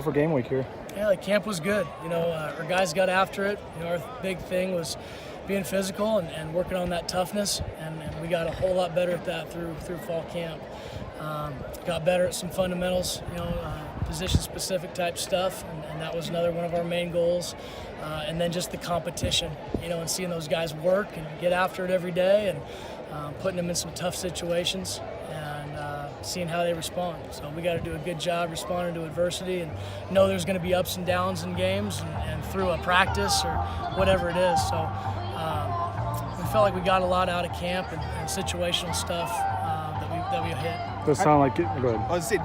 For game week here. Yeah, the camp was good. Our guys got after it. Our big thing was being physical and working on that toughness, and we got a whole lot better at that through fall camp. Got better at some fundamentals, position-specific type stuff, and that was another one of our main goals. And then just the competition, and seeing those guys work and get after it every day, and putting them in some tough situations, and seeing how they respond. So we got to do a good job responding to adversity, and know there's going to be ups and downs in games and through a practice or whatever it is. So we felt like we got a lot out of camp and situational stuff that we hit. Does it sound like it? Go ahead. I was saying,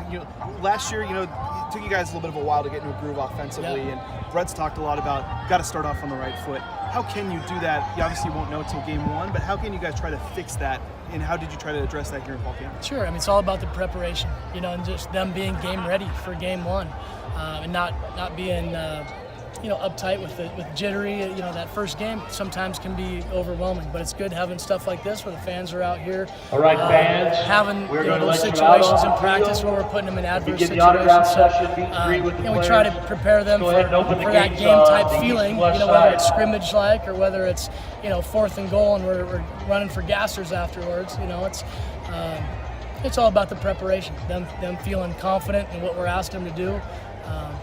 last year, it took you guys a little bit of a while to get into a groove offensively, Yeah. and Brett's talked a lot about got to start off on the right foot. How can you do that? You obviously won't know until game one, but how can you guys try to fix that, and how did you try to address that here in fall camp? Sure. It's all about the preparation, and just them being game ready for game one, and not being uptight with jittery. That first game sometimes can be overwhelming, but it's good having stuff like this where the fans are out here. All right, fans. Having we're going those to let you out situations on in practice field. where we're putting them in adverse Begin the autograph situations. session. Meet and greet with the We try to players. prepare them Go ahead and open the for that gates, game type the feeling. east-west Whether side. it's scrimmage like or whether it's 4th and goal and we're running for gassers afterwards. It's all about the preparation. Them feeling confident in what we're asking them to do,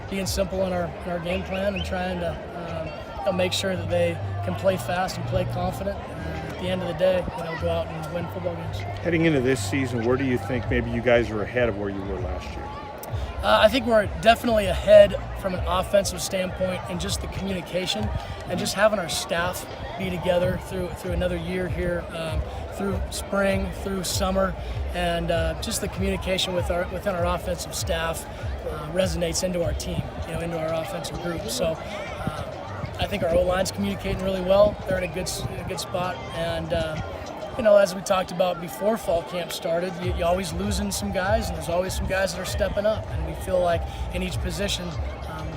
being simple in our game plan, and trying to make sure that they can play fast and play confident. And at the end of the day, go out and win football games. Heading into this season, where do you think maybe you guys are ahead of where you were last year? I think we're definitely ahead from an offensive standpoint, and just the communication and just having our staff be together through another year here, through spring, through summer, and just the communication within our offensive staff resonates into our team, into our offensive group. So I think our O-line's communicating really well. They're in a good spot, and as we talked about before fall camp started, you're always losing some guys, and there's always some guys that are stepping up, and we feel like in each position,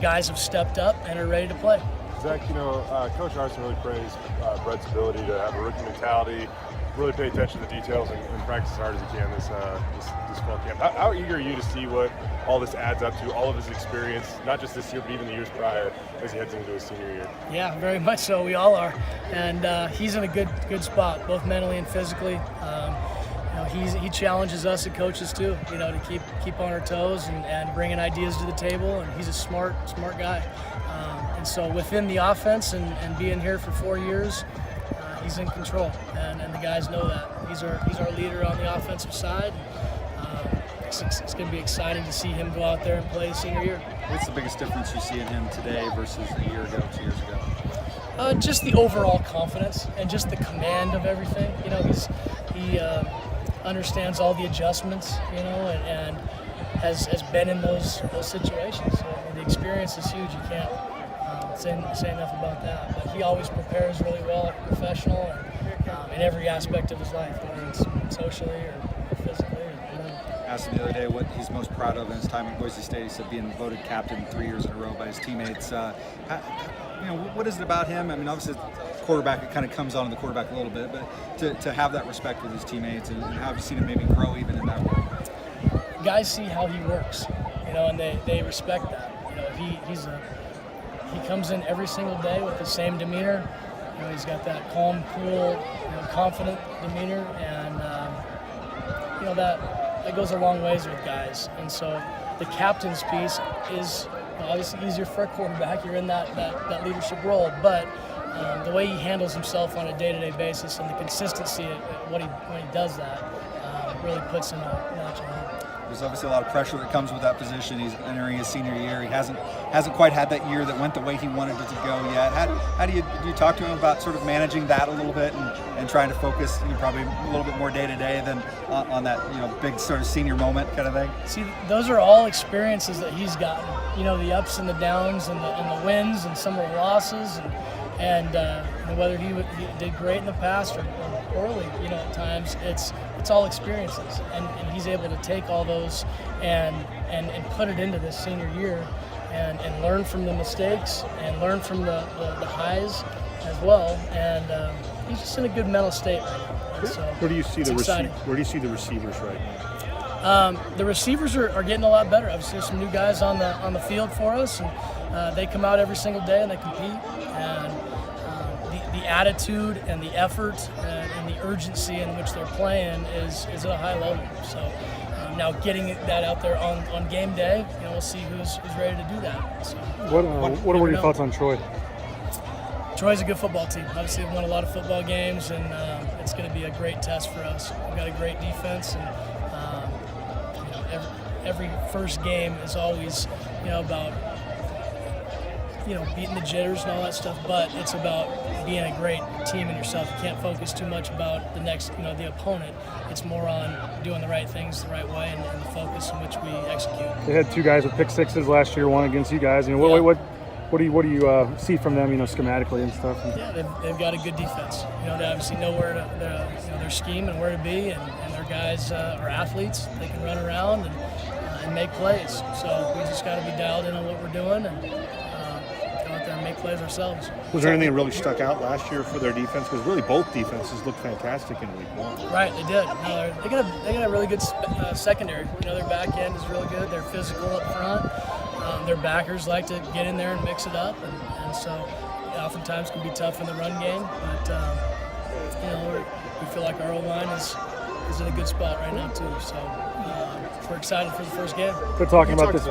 guys have stepped up and are ready to play. Zach, Coach Arson really praised Brett's ability to have a rookie mentality, really pay attention to the details, and practice as hard as he can this fall camp. How eager are you to see what all this adds up to, all of his experience, not just this year, but even the years prior, as he heads into his senior year? Yeah, very much so. We all are, and he's in a good spot, both mentally and physically. He challenges us as coaches too, to keep on our toes and bringing ideas to the table. And he's a smart guy. And so within the offense and being here for 4 years, he's in control, and the guys know that. He's our leader on the offensive side. It's going to be exciting to see him go out there and play senior year. What's the biggest difference you see in him today versus a year ago, 2 years ago? Just the overall confidence and just the command of everything. He understands all the adjustments, and has been in those situations. So the experience is huge. You can't say enough about that. But he always prepares really well, like a professional, and in every aspect of his life, whether it's socially or physically. Asked him the other day what he's most proud of in his time at Boise State. He said being voted captain 3 years in a row by his teammates. What is it about him? Obviously, quarterback, it kind of comes on the quarterback a little bit, but to have that respect with his teammates, and how have you seen him maybe grow even in that way? Guys see how he works, and they respect that. He comes in every single day with the same demeanor. He's got that calm, cool, confident demeanor, and that goes a long ways with guys. And so the captain's piece is obviously easier for a quarterback. You're in that leadership role, but the way he handles himself on a day-to-day basis and the consistency when he does that really puts him a notch ahead. There's obviously a lot of pressure that comes with that position. He's entering his senior year. He hasn't quite had that year that went the way he wanted it to go yet. How do you talk to him about sort of managing that a little bit and trying to focus probably a little bit more day to day than on that big sort of senior moment kind of thing? See, those are all experiences that he's gotten. The ups and the downs and the wins and some of the losses and whether he did great in the past or poorly, at times it's all experiences, and he's able to take all those and put it into this senior year and learn from the mistakes and learn from the highs as well, and he's just in a good mental state right now. And so Where do you see it's exciting. Where do you see the receivers right now? The receivers are getting a lot better. Obviously, there's some new guys on the field for us, and they come out every single day and they compete. And the attitude and the effort and the urgency in which they're playing is at a high level. So now getting that out there on game day, we'll see who's ready to do that. So, What were your thoughts on Troy? Troy's a good football team. Obviously, they've won a lot of football games, and it's going to be a great test for us. We've got a great defense, and every first game is always about beating the jitters and all that stuff, but it's about being a great team in yourself. You can't focus too much about the next, the opponent. It's more on doing the right things the right way and the focus in which we execute. They had 2 guys with pick sixes last year, one against you guys. What do you see from them, schematically and stuff? Yeah, they've got a good defense. They obviously know where their scheme and where to be, and their guys are athletes. They can run around and make plays. So we just got to be dialed in on what we're doing and go out there and make plays ourselves. Was there anything that really stuck out last year for their defense? Because really both defenses looked fantastic in week 1. Right, they did. No, they got a really good secondary. Their back end is really good. They're physical up front. Their backers like to get in there and mix it up, and so oftentimes can be tough in the run game. But we feel like our O-line is in a good spot right now too. So we're excited for the first game. We're talking about this.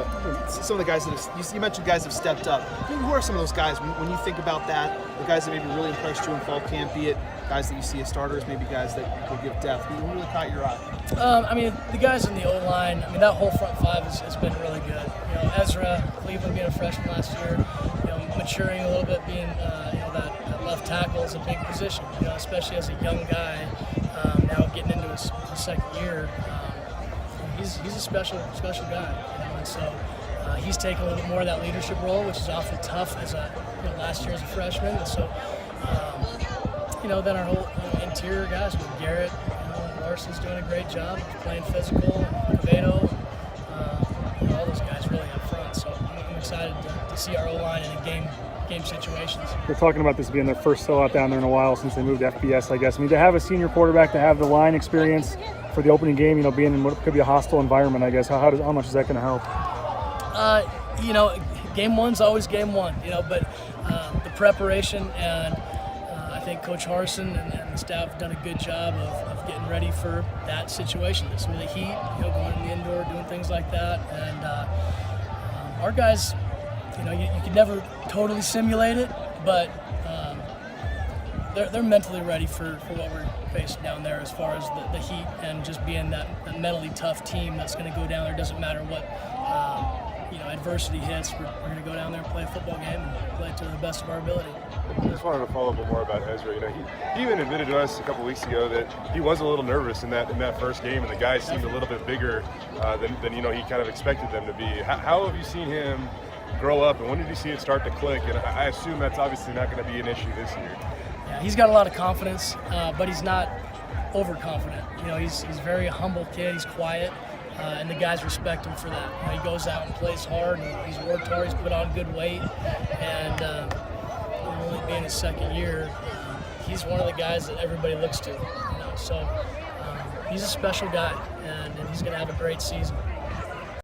Some of the guys that you mentioned guys have stepped up. Who are some of those guys when you think about that? The guys that maybe really impressed you in fall camp, be it guys that you see as starters, maybe guys that will give depth. Who really caught your eye? The guys in the O-line. That whole front five has been really good. Ezra Cleveland being a freshman last year, maturing a little bit, being that left tackle is a big position. Especially as a young guy now getting into his second year. He's a special guy, and so he's taken a little bit more of that leadership role, which is awfully tough as last year as a freshman. And so, then our whole interior guys with Garrett, Larson's doing a great job playing physical, Cavedo, all those guys really up front. So I'm excited to see our O-line in game situations. They're talking about this being their first sellout down there in a while since they moved to FBS, I guess. To have a senior quarterback, to have the line experience for the opening game, being in what could be a hostile environment, I guess. How much is that going to help? Game one's always game one, but the preparation and I think Coach Harsin and the staff have done a good job of getting ready for that situation. Some of the heat, going in the indoor, doing things like that, and our guys, you can never totally simulate it, but they're mentally ready for what we're facing down there as far as the heat and just being that mentally tough team that's going to go down there. Doesn't matter what adversity hits. We're going to go down there and play a football game and play it to the best of our ability. I just wanted to follow up more about Ezra. He even admitted to us a couple weeks ago that he was a little nervous in that first game, and the guys seemed a little bit bigger than he kind of expected them to be. How have you seen him grow up, and when did you see it start to click? And I assume that's obviously not going to be an issue this year. Yeah, he's got a lot of confidence, but he's not overconfident. He's a very humble kid. He's quiet, and the guys respect him for that. He goes out and plays hard, and he's worked hard. He's put on good weight, and only being his second year, he's one of the guys that everybody looks to. So he's a special guy, and he's going to have a great season.